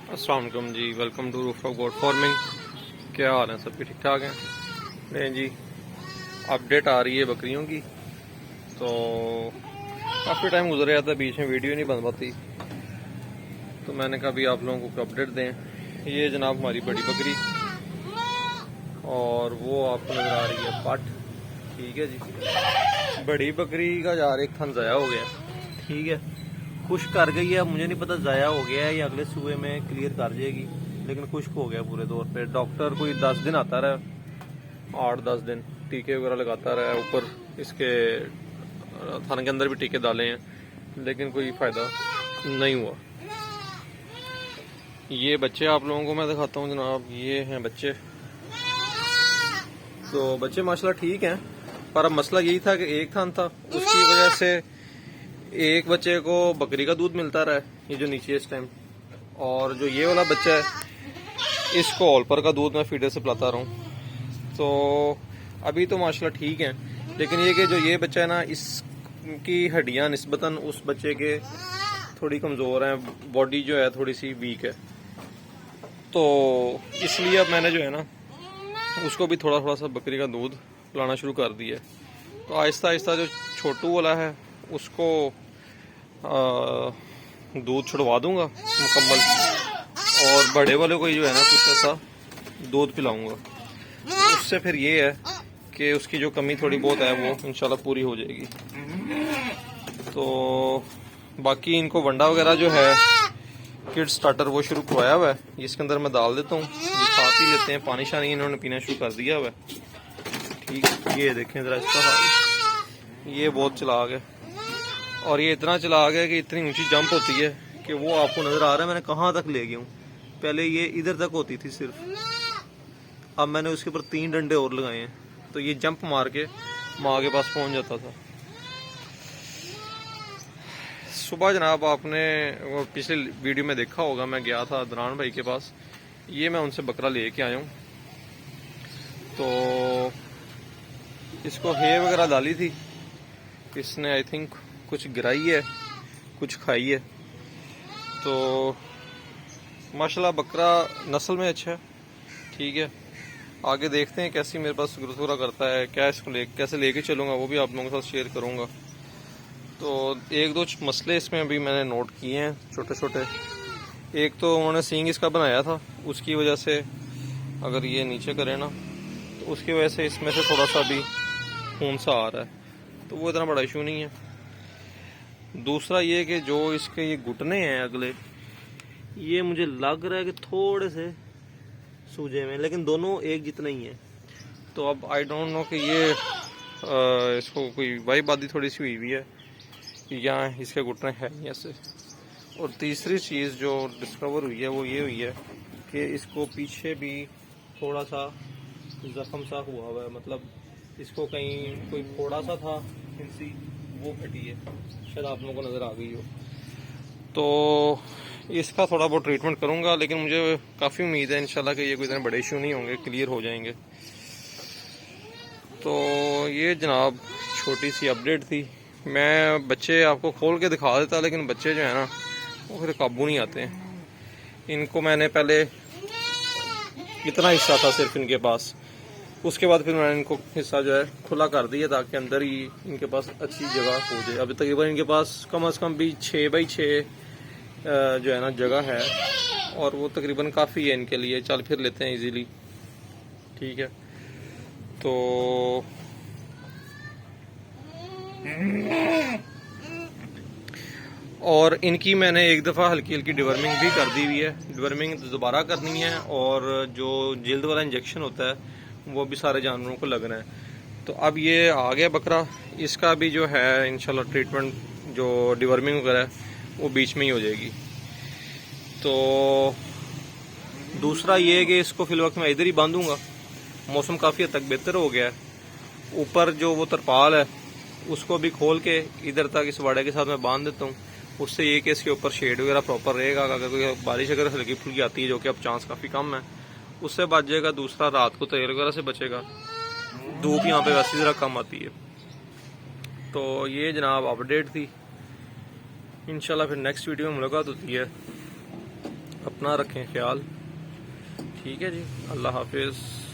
अस्सलाम वालेकुम जी, welcome to roof of goat farming. क्या हाल है? सबके ठीक ठाक हैं? नहीं जी, अपडेट आ रही है बकरियों की। तो काफ़ी टाइम गुजर गया था, बीच में वीडियो नहीं बन पाती, तो मैंने कहा भी आप लोगों को अपडेट दें। ये जनाब हमारी बड़ी बकरी, और वो आपको नज़र आ रही है पट। ठीक है जी, बड़ी बकरी का यार एक थन ज़ाया हो गया। ठीक है, खुश्क कर गई है, मुझे नहीं पता ज़ाया हो गया है या अगले सुबह में क्लियर कर जाएगी, लेकिन खुश्क हो गया पूरे तौर पे। डॉक्टर कोई 10 दिन आता रहा, 8-10 दिन टीके वगैरह लगाता रहा, ऊपर इसके थाने के अंदर भी टीके डाले हैं, लेकिन कोई फ़ायदा नहीं हुआ। ये बच्चे आप लोगों को मैं दिखाता हूँ जनाब, ये हैं बच्चे। तो बच्चे माशाल्लाह ठीक हैं, पर अब मसला यही था कि एक थान था, उसकी वजह से एक बच्चे को बकरी का दूध मिलता रहा है, ये जो नीचे इस टाइम, और जो ये वाला बच्चा है इसको ओलपर का दूध मैं फीडर से पिलाता रहा हूँ। तो अभी तो माशाल्लाह ठीक हैं, लेकिन ये कि जो ये बच्चा है ना, इसकी हड्डियाँ निस्बतन उस बच्चे के थोड़ी कमज़ोर हैं, बॉडी जो है थोड़ी सी वीक है। तो इसलिए अब मैंने जो है ना उसको भी थोड़ा थोड़ा सा बकरी का दूध पिलाना शुरू कर दिया। तो आहिस्ता आहिस्ता जो छोटू वाला है उसको दूध छुड़वा दूंगा मुकम्मल, और बड़े वाले को जो है ना कुछ ऐसा दूध पिलाऊंगा। उससे फिर ये है कि उसकी जो कमी थोड़ी बहुत है वो इंशाल्लाह पूरी हो जाएगी। तो बाकी इनको वंडा वगैरह जो है किड स्टार्टर वो शुरू करवाया हुआ है, इसके अंदर मैं डाल देता हूँ, ये खा पी लेते हैं, पानी शानी इन्होंने पीना शुरू कर दिया हुआ है। ठीक, ये देखें ज़रा इसका हाल, ये बहुत चलाक है, और ये इतना चलाक है कि इतनी ऊंची जंप होती है कि वो आपको नज़र आ रहा है मैंने कहाँ तक ले गया हूँ। पहले ये इधर तक होती थी सिर्फ, अब मैंने उसके ऊपर 3 डंडे और लगाए हैं, तो ये जंप मार के माँ के पास पहुँच जाता था। सुबह जनाब आपने वो पिछले वीडियो में देखा होगा, मैं गया था अदनान भाई के पास, ये मैं उनसे बकरा ले के आया हूँ। तो इसको हे वगैरह डाली थी, इसने आई थिंक कुछ गिराई है, कुछ खाई है। तो माशाल्लाह बकरा नस्ल में अच्छा है। ठीक है, आगे देखते हैं कैसी मेरे पास ग्रोथ करता है, क्या इसको कैसे लेके चलूँगा वो भी आप लोगों के साथ शेयर करूँगा। तो एक दो मसले इसमें अभी मैंने नोट किए हैं छोटे छोटे। एक तो उन्होंने सींग इसका बनाया था, उसकी वजह से अगर ये नीचे करे ना तो उसकी वजह से इसमें से थोड़ा सा भी खून सा आ रहा है, तो वो इतना बड़ा इशू नहीं है। दूसरा ये कि जो इसके ये घुटने हैं अगले, ये मुझे लग रहा है कि थोड़े से सूजे में, लेकिन दोनों एक जितना ही है। तो अब आई डोंट नो कि ये इसको कोई वाईबादी थोड़ी सी हुई है या इसके घुटने हैं ऐसे। और तीसरी चीज़ जो डिस्कवर हुई है वो ये हुई है कि इसको पीछे भी थोड़ा सा ज़ख्म सा हुआ है, मतलब इसको कहीं कोई फोड़ा सा था इनसी, वो फटी है, शायद आप लोगों को नज़र आ गई हो। तो इसका थोड़ा बहुत ट्रीटमेंट करूँगा, लेकिन मुझे काफ़ी उम्मीद है इंशाल्लाह कि ये कोई इतने बड़े इशू नहीं होंगे, क्लियर हो जाएंगे। तो ये जनाब छोटी सी अपडेट थी। मैं बच्चे आपको खोल के दिखा देता, लेकिन बच्चे जो है ना वो फिर काबू नहीं आते हैं। इनको मैंने पहले इतना हिस्सा था सिर्फ इनके पास, उसके बाद फिर मैंने इनको हिस्सा जो है खुला कर दिया ताकि अंदर ही इनके पास अच्छी जगह हो जाए। अभी तकरीबन इनके पास कम से कम भी 6x6 जो है ना जगह है, और वो तकरीबन काफ़ी है इनके लिए, चल फिर लेते हैं इजीली। ठीक है, तो और इनकी मैंने एक दफ़ा हल्की हल्की डिवर्मिंग भी कर दी हुई है, डिवर्मिंग दोबारा करनी है, और जो जल्द वाला इंजेक्शन होता है वो भी सारे जानवरों को लगना है। तो अब ये आ गया बकरा, इसका भी जो है इंशाल्लाह ट्रीटमेंट जो डिवर्मिंग वगैरह है वो बीच में ही हो जाएगी। तो दूसरा ये है कि इसको फिल वक्त मैं इधर ही बांधूंगा, मौसम काफ़ी हद तक बेहतर हो गया है। ऊपर जो वो तरपाल है उसको भी खोल के इधर तक इस वाड़े के साथ मैं बांध देता हूँ, उससे ये कि इसके ऊपर शेड वगैरह प्रॉपर रहेगा। अगर कोई बारिश अगर हल्की फुल्की आती है, जो कि अब चांस काफ़ी कम है, उससे बच जाएगा। दूसरा रात को तेल वगैरह से बचेगा, धूप यहाँ पे वैसे ज़रा कम आती है। तो ये जनाब अपडेट थी, इंशाल्लाह फिर नेक्स्ट वीडियो में मुलाकात होती है। अपना रखें ख्याल। ठीक है जी, अल्लाह हाफिज़।